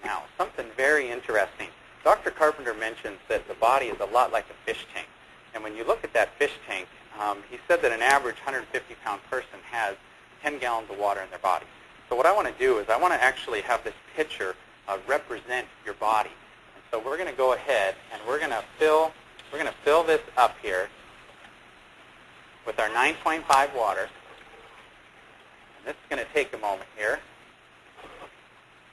Now, something very interesting. Dr. Carpenter mentions that the body is a lot like a fish tank. And when you look at that fish tank, he said that an average 150-pound person has 10 gallons of water in their body. So what I want to do is I want to actually have this picture represent your body. And so we're going to go ahead and we're going to fill this up here with our 9.5 water. And this is going to take a moment here.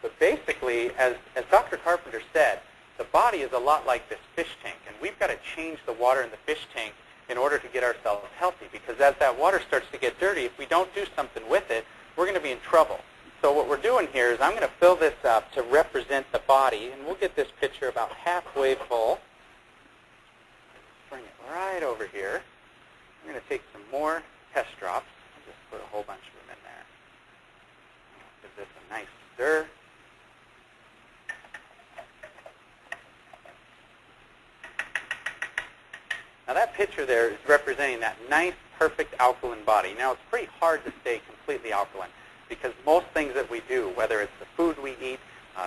But basically, as Dr. Carpenter said, the body is a lot like this fish tank, and we've got to change the water in the fish tank in order to get ourselves healthy, because as that water starts to get dirty, if we don't do something with it, we're going to be in trouble. So what we're doing here is I'm going to fill this up to represent the body, and we'll get this picture about halfway full. Bring it right over here. I'm going to take some more test drops. I'll just put a whole bunch of them in there. Give this a nice stir. Now that picture there is representing that nice, perfect alkaline body. Now it's pretty hard to stay completely alkaline because most things that we do, whether it's the food we eat,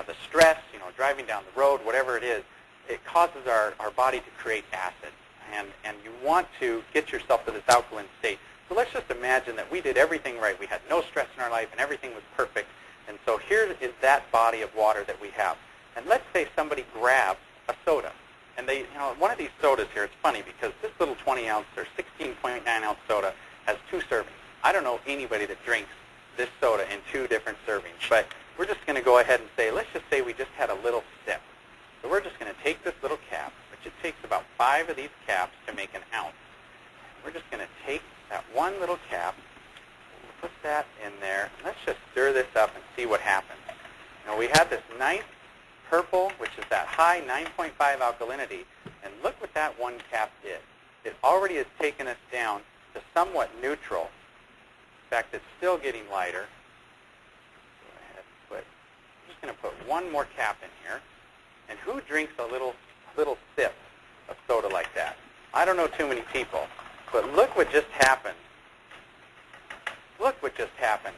the stress, driving down the road, whatever it is, it causes our body to create acid. And you want to get yourself to this alkaline state. So let's just imagine that we did everything right. We had no stress in our life and everything was perfect. And so here is that body of water that we have. And let's say somebody grabs a soda. And they, one of these sodas here, it's funny because this little 20-ounce or 16.9-ounce soda has 2 servings. I don't know anybody that drinks this soda in 2 different servings. But we're just going to go ahead and say, let's just say we just had a little sip. So we're just going to take this little cap, which it takes about 5 of these caps to make an ounce. We're just going to take that one little cap, put that in there, and let's just stir this up and see what happens. Now we have this nice purple, which is that high 9.5 alkalinity, and look what that one cap did. It already has taken us down to somewhat neutral. In fact, it's still getting lighter. Go ahead and I'm just going to put one more cap in here. And who drinks a little sip of soda like that? I don't know too many people. But look what just happened. Look what just happened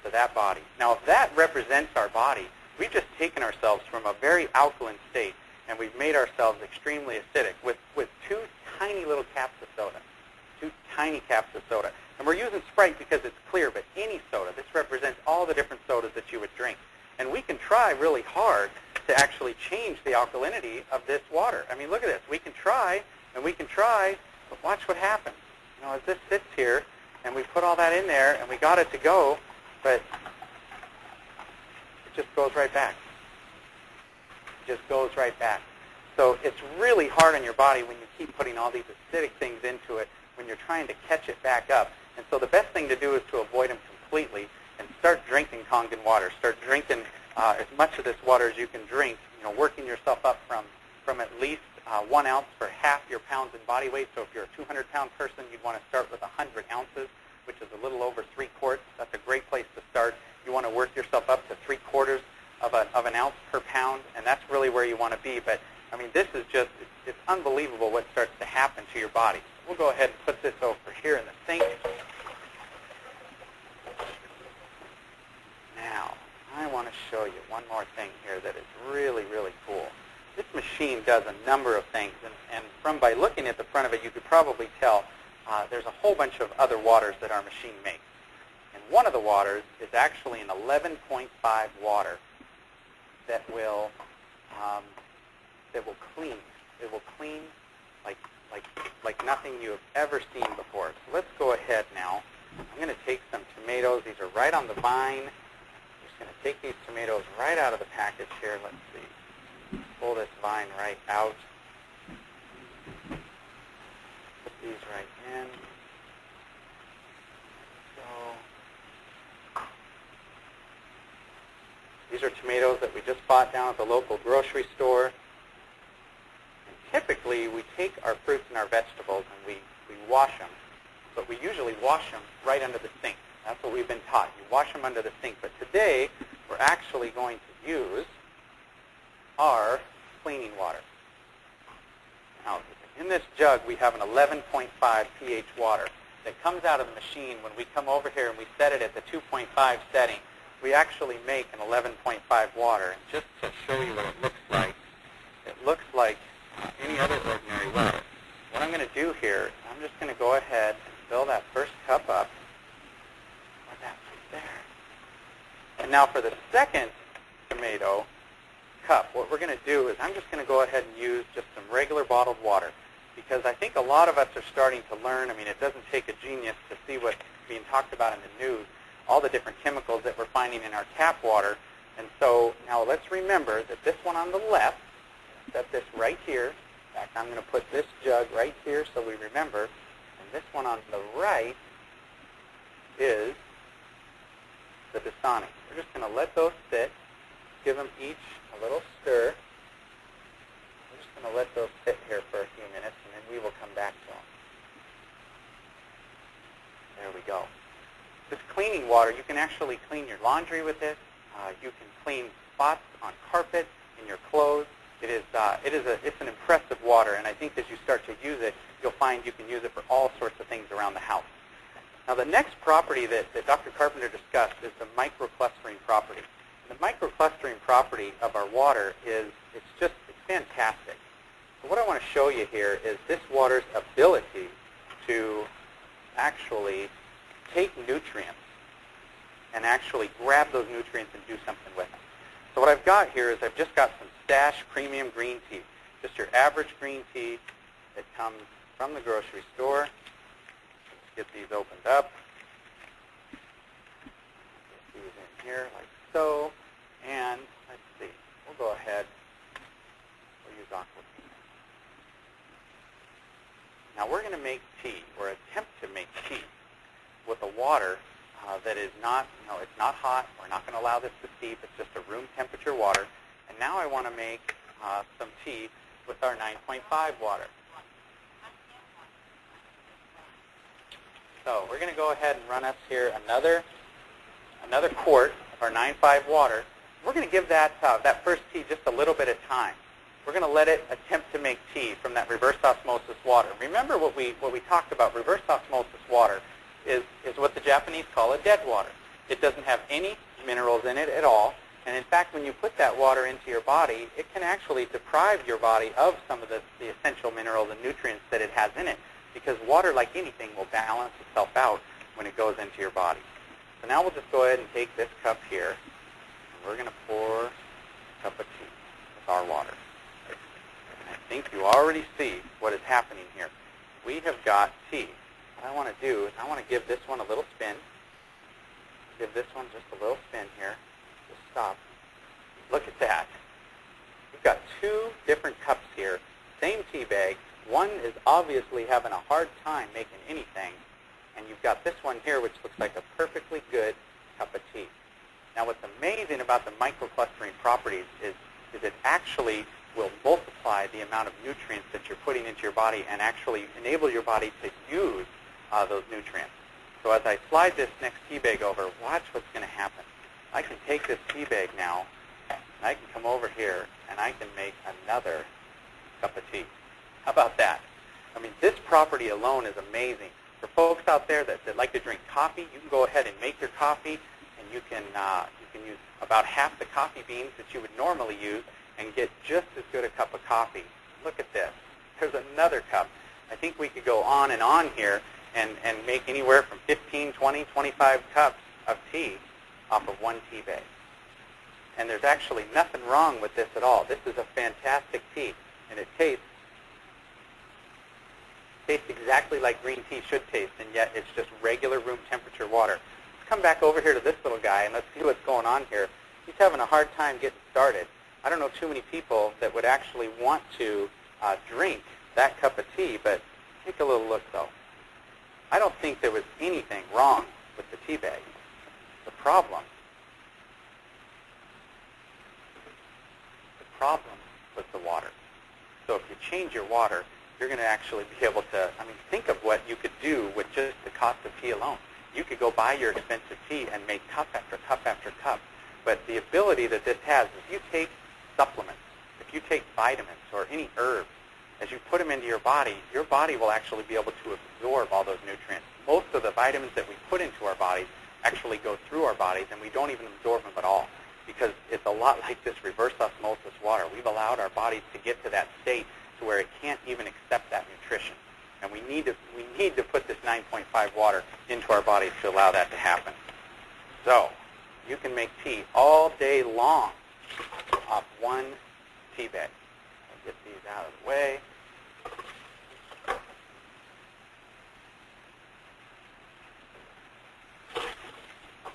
to that body. Now, if that represents our body, we've just taken ourselves from a very alkaline state, and we've made ourselves extremely acidic with 2 tiny little caps of soda. 2 tiny caps of soda. And we're using Sprite because it's clear, but any soda, this represents all the different sodas that you would drink. And we can try really hard to actually change the alkalinity of this water. I mean, look at this. We can try, and we can try, but watch what happens. As this sits here, and we put all that in there, and we got it to go, but it just goes right back. It just goes right back. So it's really hard on your body when you keep putting all these acidic things into it when you're trying to catch it back up. And so the best thing to do is to avoid them completely and start drinking Kangen water. Start drinking as much of this water as you can drink, working yourself up from at least 1 ounce for half your pounds in body weight. So if you're a 200-pound person, you'd want to start with 100 ounces, which is a little over 3 quarts. That's a great place to start. You want to work yourself up to 3/4 of an ounce per pound, and that's really where you want to be. But, I mean, this is just, it's unbelievable what starts to happen to your body. We'll go ahead and put this over here in the sink. Now, I want to show you one more thing here that is really, really cool. This machine does a number of things, and by looking at the front of it, you could probably tell there's a whole bunch of other waters that our machine makes. And one of the waters is actually an 11.5 water that will clean. It will clean like nothing you have ever seen before. So let's go ahead now. I'm going to take some tomatoes. These are right on the vine. I'm just going to take these tomatoes right out of the package here. Let's see. Pull this vine right out. Put these right in. So these are tomatoes that we just bought down at the local grocery store. And typically, we take our fruits and our vegetables and we wash them, but we usually wash them right under the sink. That's what we've been taught. You wash them under the sink. But today, we're actually going to use our cleaning water. Now, in this jug, we have an 11.5 pH water that comes out of the machine when we come over here and we set it at the 2.5 setting. we actually make an 11.5 water. And just to show you what it looks like any other ordinary well. What I'm going to do here, I'm just going to go ahead and fill that first cup up. That's right there. And now for the second tomato cup, what we're going to do is I'm just going to go ahead and use just some regular bottled water, because I think a lot of us are starting to learn. I mean, it doesn't take a genius to see what's being talked about in the news, all the different chemicals that we're finding in our tap water. And so now let's remember that this one on the left, set this right here. In fact, I'm going to put this jug right here so we remember. And this one on the right is the Dasani. We're just going to let those sit, give them each a little stir. We're just going to let those sit here for a few minutes, and then we will come back to them. There we go. This cleaning water, you can actually clean your laundry with it. You can clean spots on carpet, in your clothes. It's an impressive water, and I think as you start to use it, you'll find you can use it for all sorts of things around the house. Now, the next property that Dr. Carpenter discussed is the microclustering property. And the microclustering property of our water it's fantastic. So what I want to show you here is this water's ability to actually take nutrients and actually grab those nutrients and do something with them. So what I've got here is I've just got some Stash Premium Green Tea, just your average green tea that comes from the grocery store. Let's get these opened up. Get these in here like so. And let's see, we'll go ahead. We'll use Aquafina. Now we're going to make tea, or attempt to make tea, with a water that is not, it's not hot. We're not going to allow this to steep. It's just a room temperature water. And now I want to make some tea with our 9.5 water. So we're going to go ahead and run us here another quart of our 9.5 water. We're going to give that first tea just a little bit of time. We're going to let it attempt to make tea from that reverse osmosis water. Remember what we talked about. Reverse osmosis water is what the Japanese call a dead water. It doesn't have any minerals in it at all. And in fact, when you put that water into your body, it can actually deprive your body of some of the essential minerals and nutrients that it has in it, because water, like anything, will balance itself out when it goes into your body. So now we'll just go ahead and take this cup here, and we're going to pour a cup of tea with our water. And I think you already see what is happening here. We have got tea. What I want to do is I want to give this one a little spin. Give this one just a little spin here. Just stop. Look at that. We've got two different cups here. Same tea bag. One is obviously having a hard time making anything. And you've got this one here, which looks like a perfectly good cup of tea. Now, what's amazing about the microclustering properties is it actually will multiply the amount of nutrients that you're putting into your body and actually enable your body to use those nutrients. So as I slide this next tea bag over, watch what's going to happen. I can take this tea bag now, and I can come over here, and I can make another cup of tea. How about that? I mean, this property alone is amazing. For folks out there that like to drink coffee, you can go ahead and make your coffee, and you can use about half the coffee beans that you would normally use and get just as good a cup of coffee. Look at this. There's another cup. I think we could go on and on here and make anywhere from 15, 20, 25 cups of tea off of one tea bag. And there's actually nothing wrong with this at all. This is a fantastic tea, and it tastes exactly like green tea should taste, and yet it's just regular room temperature water. Let's come back over here to this little guy, and let's see what's going on here. He's having a hard time getting started. I don't know too many people that would actually want to drink that cup of tea, but take a little look, though. I don't think there was anything wrong with the tea bag. The problem was the water. So if you change your water, you're going to actually be able to, think of what you could do with just the cost of tea alone. You could go buy your expensive tea and make cup after cup after cup. But the ability that this has, if you take supplements, if you take vitamins or any herbs, as you put them into your body will actually be able to absorb all those nutrients. Most of the vitamins that we put into our bodies actually go through our bodies, and we don't even absorb them at all, because it's a lot like this reverse osmosis water. We've allowed our bodies to get to that state to where it can't even accept that nutrition. And we need to put this 9.5 water into our bodies to allow that to happen. So you can make tea all day long off one tea bag. I'll get these out of the way.